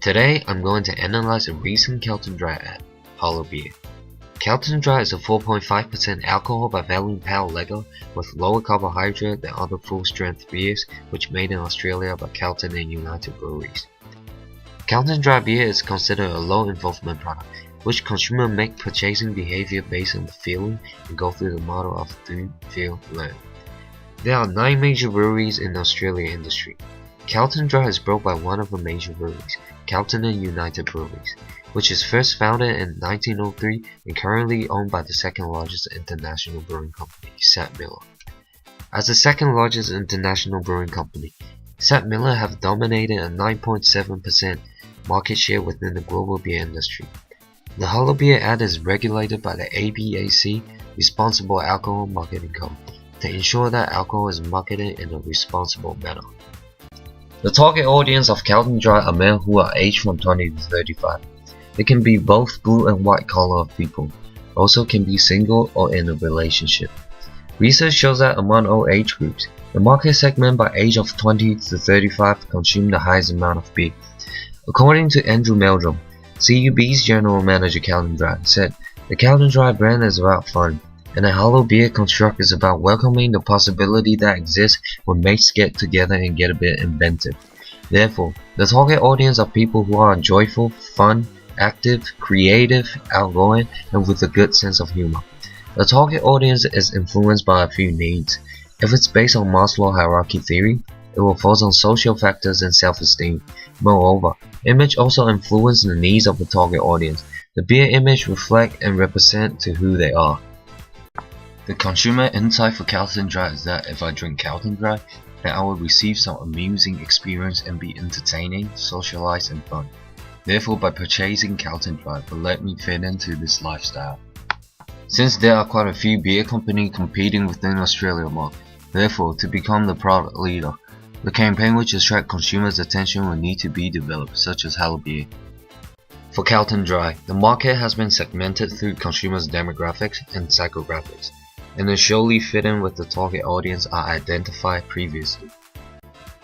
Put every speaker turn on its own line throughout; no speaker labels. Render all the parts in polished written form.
Today, I'm going to analyze a recent Carlton Dry ad, Hollow Beer. Carlton Dry is a 4.5% alcohol by volume power lager with lower carbohydrate than other full-strength beers which made in Australia by Carlton and United breweries. Carlton Dry beer is considered a low-involvement product, which consumers make purchasing behavior based on the feeling and go through the model of do, feel, learn. There are 9 major breweries in the Australian industry. Carlton Dry is brewed by one of the major breweries, Carlton and United Breweries, which is first founded in 1903 and currently owned by the second largest international brewing company, SABMiller. As the second largest international brewing company, SABMiller have dominated a 9.7% market share within the global beer industry. The Hollow Beer ad is regulated by the ABAC Responsible Alcohol Marketing Code to ensure that alcohol is marketed in a responsible manner. The target audience of Carlton Dry are men who are aged from 20 to 35. They can be both blue and white collar of people, also can be single or in a relationship. Research shows that among all age groups, the market segment by age of 20 to 35 consume the highest amount of beer. According to Andrew Meldrum, CUB's general manager Carlton Dry, said, "The Carlton Dry brand is about fun, and the Hollow Beer construct is about welcoming the possibility that exists when mates get together and get a bit inventive. Therefore, the target audience are people who are joyful, fun, active, creative, outgoing, and with a good sense of humor. The target audience is influenced by a few needs. If it's based on Maslow hierarchy theory, it will focus on social factors and self-esteem. Moreover, image also influences the needs of the target audience. The beer image reflect and represent to who they are." The consumer insight for Carlton Dry is that if I drink Carlton Dry, then I will receive some amusing experience and be entertaining, socialized and fun. Therefore, by purchasing Carlton Dry will let me fit into this lifestyle. Since there are quite a few beer companies competing within the Australian market, therefore, to become the product leader, the campaign which attracts consumers' attention will need to be developed, such as Hollow Beer. For Carlton Dry, the market has been segmented through consumers' demographics and psychographics, and the surely fit in with the target audience are identified previously.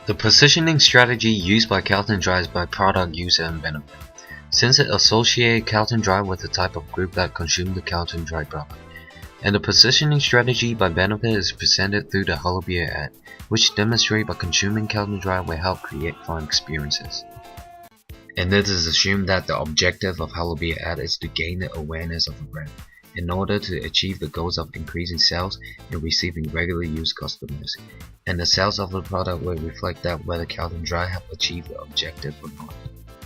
The positioning strategy used by Carlton Dry is by product user and benefit, since it associates Carlton Dry with the type of group that consume the Carlton Dry product. And the positioning strategy by benefit is presented through the Hollow Beer ad, which demonstrates by consuming Carlton Dry will help create fun experiences. And it is assumed that the objective of Hollow Beer ad is to gain the awareness of the brand, in order to achieve the goals of increasing sales and receiving regularly used customers, and the sales of the product will reflect that whether Carlton Dry have achieved the objective or not.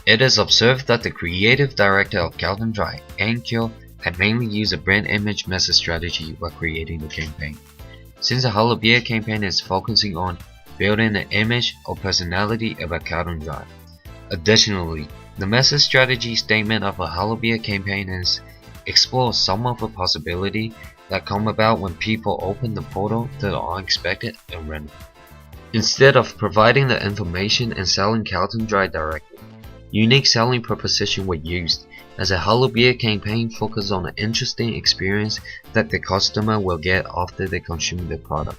It is observed that the creative director of Carlton Dry, N8517568, had mainly used a brand image message strategy while creating the campaign, since the Hollow Beer campaign is focusing on building an image or personality about Carlton Dry. Additionally, the message strategy statement of a Hollow Beer campaign is explore some of the possibility that come about when people open the portal to the unexpected and random. Instead of providing the information and selling Carlton Dry directly, unique selling proposition were used, as a Hollow Beer campaign focused on an interesting experience that the customer will get after they consume the product.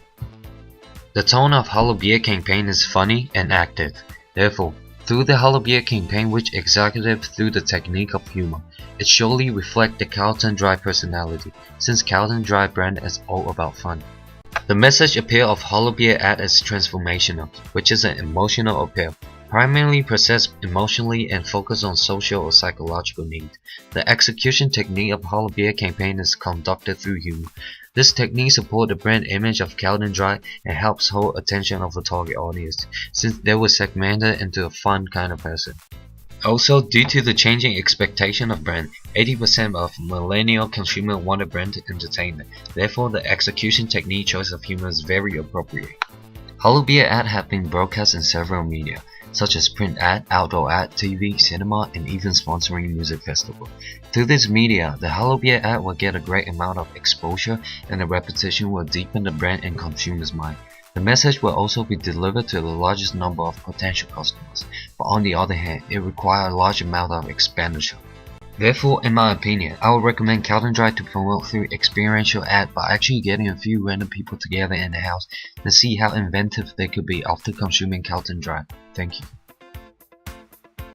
The tone of Hollow Beer campaign is funny and active. Therefore, through the Hollow Beer campaign which executive through the technique of humor, it surely reflects the Carlton Dry personality, since Carlton Dry brand is all about fun. The message appeal of Hollow Beer ad is transformational, which is an emotional appeal, primarily processed emotionally and focused on social or psychological needs. The execution technique of Hollow Beer campaign is conducted through humor. This technique supports the brand image of Carlton Dry and helps hold attention of the target audience, since they were segmented into a fun kind of person. Also, due to the changing expectation of brand, 80% of millennial consumers want a brand to entertain them. Therefore, the execution technique choice of humor is very appropriate. Hollow Beer ad have been broadcast in several media, such as print ad, outdoor ad, TV, cinema, and even sponsoring music festival. Through this media, the Hollow Beer ad will get a great amount of exposure, and the repetition will deepen the brand in consumers' mind. The message will also be delivered to the largest number of potential customers, but on the other hand, it requires a large amount of expenditure. Therefore, in my opinion, I would recommend Carlton Dry to promote through experiential ad by actually getting a few random people together in the house and see how inventive they could be after consuming Carlton Dry. Thank you.